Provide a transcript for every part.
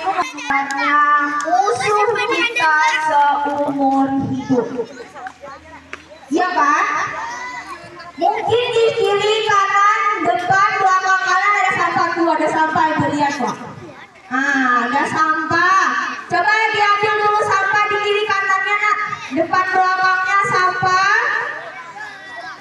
itu banyak musuh kita seumur hidup. Ya kan? Mungkin di kiri kanan depan belakang kanan ada sampah tuh, ada sampah, ibu lihat kok. Ada sampah. Coba diambil dulu sampah di kiri kanannya nak. Depan belakangnya sampah.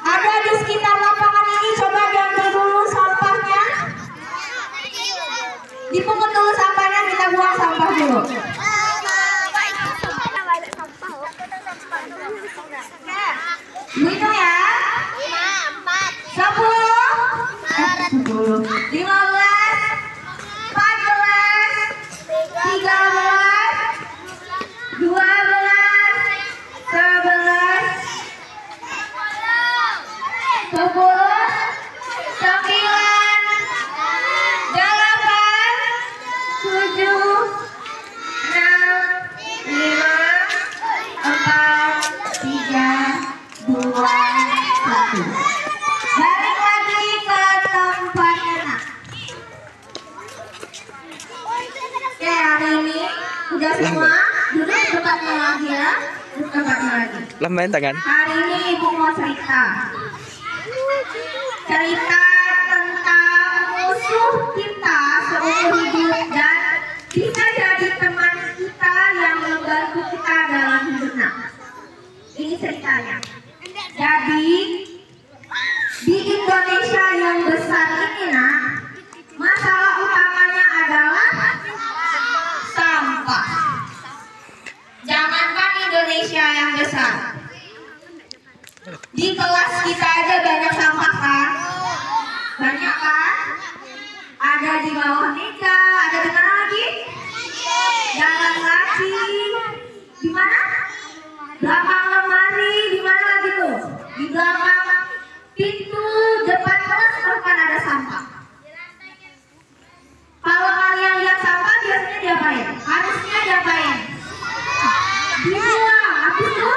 Ada di sekitar lapangan ini, coba diambil dulu sampahnya. Dipungut dulu sampahnya, kita buang sampah dulu. Itu ya. 10, 15, 14, 13, 12, 11, 10, 9, 8, 7, 6, 5, 4, 3, 2, 1. Balik lagi ke tempatnya nak. Oke, hari ini udah semua. Duduk di tempatnya lagi ya. Duduk di tempatnya lagi. Lambain tangan. Hari ini ibu mau cerita tentang musuh kita seumur hidup dan bisa jadi teman kita yang membantu kita dalam hidup. Nah, ini ceritanya. Jadi di Indonesia yang besar ini nak, masalah utamanya adalah sampah. Jangankan Indonesia yang besar, di kelas kita aja banyak sampah kan? Banyak kan? Ada di bawah meja, ada di mana lagi? Jalan kaki, di mana? Belakang lemari, di mana lagi tuh? Di belakang pintu depan kelas bahkan ada sampah. Kalau kalian lihat sampah biasanya diapain? Harusnya diapain? Dibuang, habis itu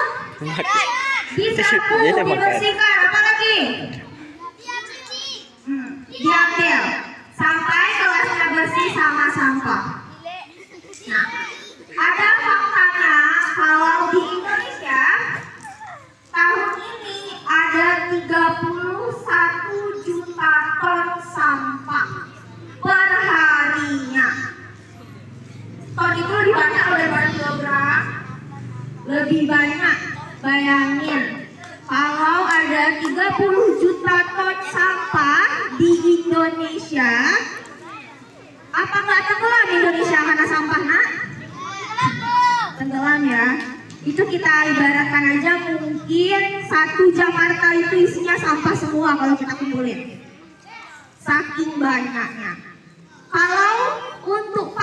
disapu, dibersihkan, apa lagi? Diambil sampai kelasnya bersih sama sampah. Nah, ada faktanya kalau di Indonesia tahun ini ada 31 juta ton sampah per harinya. Ton itu lebih banyak daripada kilogram, lebih banyak. Bayangin, kalau ada 30 juta ton sampah di Indonesia, apa nggak tenggelam Indonesia karena sampah nak? Tenggelam ya. Itu kita ibaratkan aja mungkin satu Jakarta itu isinya sampah semua kalau kita kumpulin. Saking banyaknya. Kalau untuk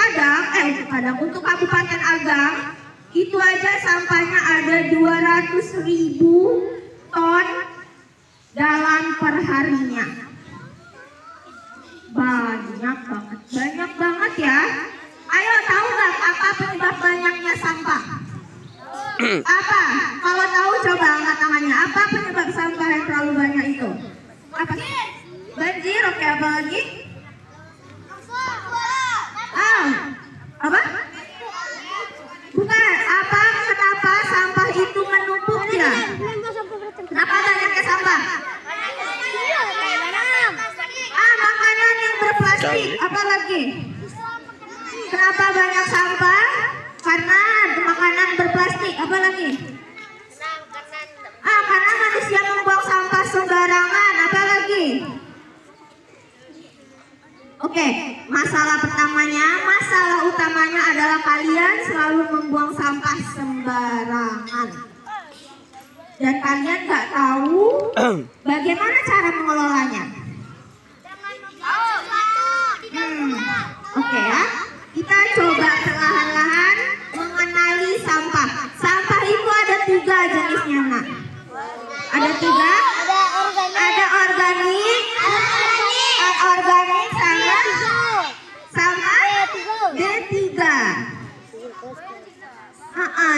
untuk Kabupaten Agam, itu aja sampahnya ada 200.000 ton dalam perharinya. Banyak banget ya. Ayo tahu nggak apa penyebab banyaknya sampah? Apa? Kalau tahu coba angkat tangannya. Apa penyebab sampah yang terlalu banyak itu? Apa? Banjir, oke, apa lagi? Apa? Bukan, kenapa sampah itu menumpuk ya? Kenapa banyaknya sampah? Makanan yang berplastik, apa lagi? Kenapa banyak sampah? Karena makanan berplastik, apa lagi? Karena manusia membuang sampah sembarangan, apa lagi? Oke, masalah utamanya adalah kalian selalu membuang sampah sembarangan. Dan kalian nggak tahu bagaimana cara mengelolanya. Oke ya, kita coba perlahan-lahan mengenali sampah. Sampah itu ada 3 jenisnya nak. Ada 3. Ada organik, sama D3.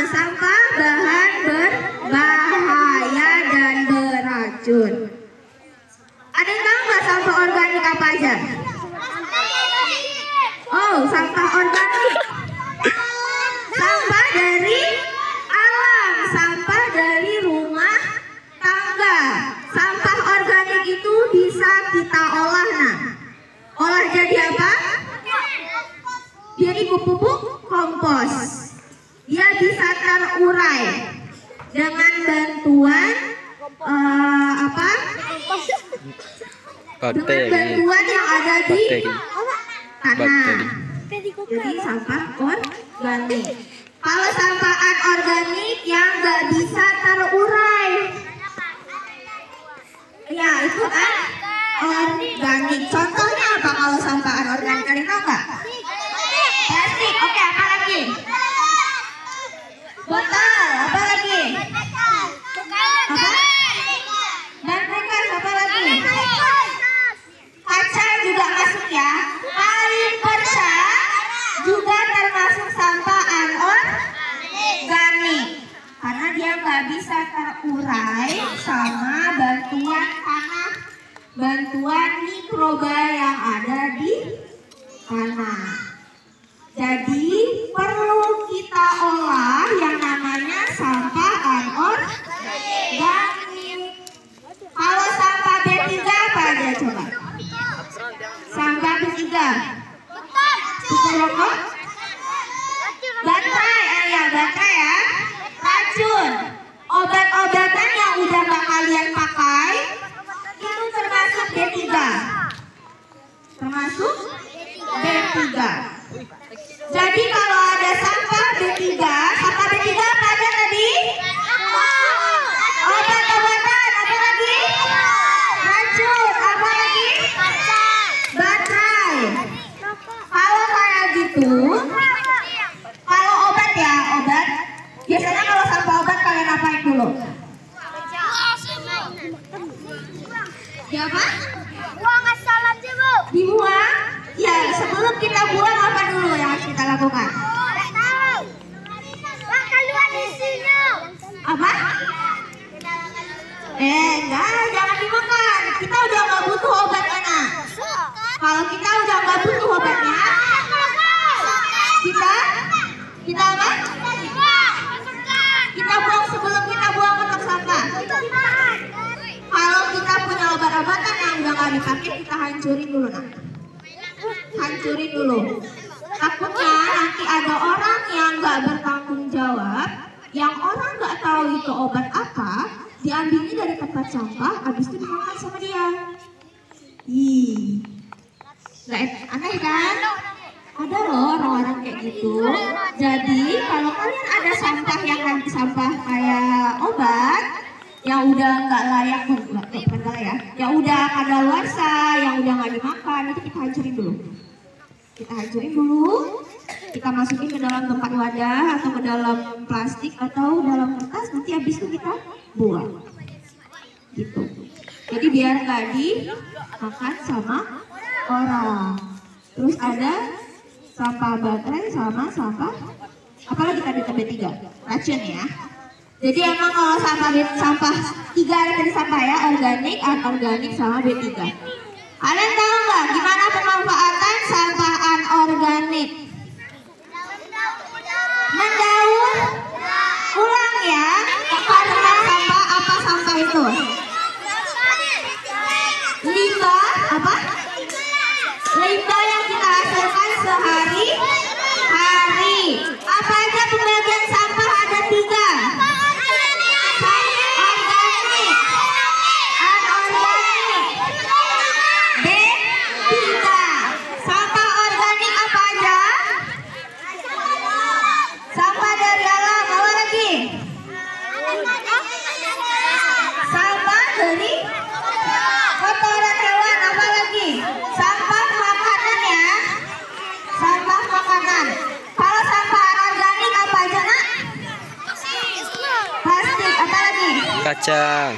Sampah bahan berbahaya dan beracun. Ada yang tahu nggak sampah organik apa aja? Oh, sampah organik jadi pupuk kompos. Dia bisa terurai dengan bantuan apa? Dengan bantuan yang ada di tanah. Jadi sampah organik. Kalau sampah anorganik yang nggak bisa terurai, ya itu organik. Contohnya apa kalau sampah anorganik? Kalian tahu nggak? Plastik. Oke, apa lagi? Botol. Apa lagi? Apa? Dan bekas. Apa lagi? Kaca juga masuk ya. Kain perca juga termasuk sampah anorganik karena dia nggak bisa terurai sama bantuan tanah, bantuan mikroba yang ada di tanah. Jadi perlu kita olah yang namanya sampah anorganik. Kalau sampah B3 apa aja coba? Sampah B3. Buku rokok? Baterai, ya baterai ya. Racun, obat-obatan yang udah gak kalian pakai itu termasuk B3. Termasuk B3. Jadi kalau ada sampah B3 apa aja tadi? Obat-obatan, apa lagi? Racun, apa lagi? Baterai. Kalau kayak gitu, kalau obat ya, obat. Biasanya kalau sampah obat kalian apain dulu? Ya apa? Buang asal aja, Bu. Dibuang? Ya, sebelum kita buang apa dulu yang harus kita lakukan? Nggak tahu. Wah, keluar isinya. Apa? Enggak, jangan dimakan. Kita udah nggak butuh obatnya, nak. Kalau kita udah nggak butuh obatnya, kita apa? Kita buang sebelum kita buang kotak sampah. Kalau kita punya obat-obatan yang udah nggak dipakai, kita hancurin dulu, nak. Hancurin dulu. Takutnya nanti ada orang yang nggak bertanggung jawab, yang orang nggak tahu itu obat apa, diambilnya dari tempat sampah, habis itu dimakan sama dia. Ih, nggak aneh kan? Ada loh orang-orang kayak gitu. Jadi kalau kalian ada sampah yang nanti sampah kayak obat yang udah nggak layak, bukan ya, yang udah kadaluarsa, yang udah nggak dimakan, itu kita hancurin dulu. Kita hancurin dulu, kita masukin ke dalam tempat wadah atau ke dalam plastik atau dalam kertas, nanti habis itu kita buang. Gitu. Jadi biar nggak dimakan sama orang. Terus ada sampah baterai sama sampah apalagi tadi B3, racun ya. Jadi emang kalau sampah 3 ada tadi sampah ya, organik, anorganik sama B3. Kalian tahu nggak gimana pemanfaatan sampah anorganik? Mendaur ulang ya. Karena sampah apa sampah itu? Limbah apa? Limbah yang kita hasilkan sehari-hari. Apa aja pembagian sampah ada 3. Organik, anorganik, B3. Sampah organik apa aja? Sampah dari alam, apa lagi? Sampah dari kotoran hewan, apa lagi? Sampah makanan ya. Sampah makanan. Kalau sampah anorganik apa aja, nak? Plastik, apa lagi? Kaca,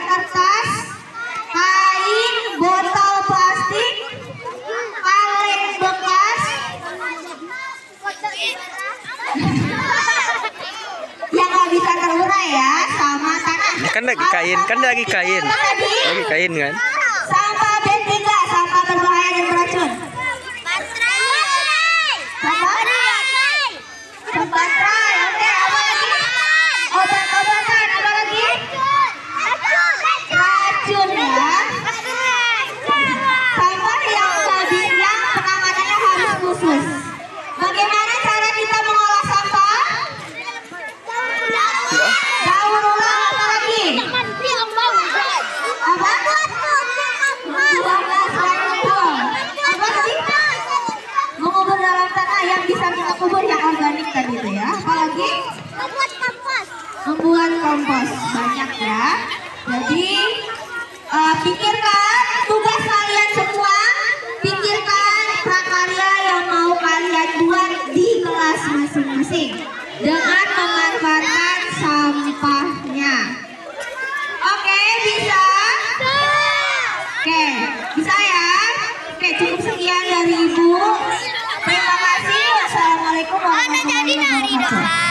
Kertas, kain, botol plastik, kaleng bekas, yang nggak bisa terurai ya, sama tanah. kan lagi kain, kan. Lagi kain kan? Sampah B3, sampah berbahaya dan beracun. Baterai, oke, apa lagi? Obat-obatan, apa lagi? Racun ya. Sampah yang penanganannya harus khusus. bisa kita kubur yang organik tadi itu ya. Apalagi Membuat kompos. membuat kompos banyak ya. Jadi pikirkan tugas kalian semua, pikirkan prakarya yang mau kalian buat di kelas masing-masing dengan memanfaatkan sampahnya. Oke, bisa? Oke, bisa ya? Oke, cukup sekian dari Ibu. Terima kasih. Wassalamualaikum warahmatullahi wabarakatuh.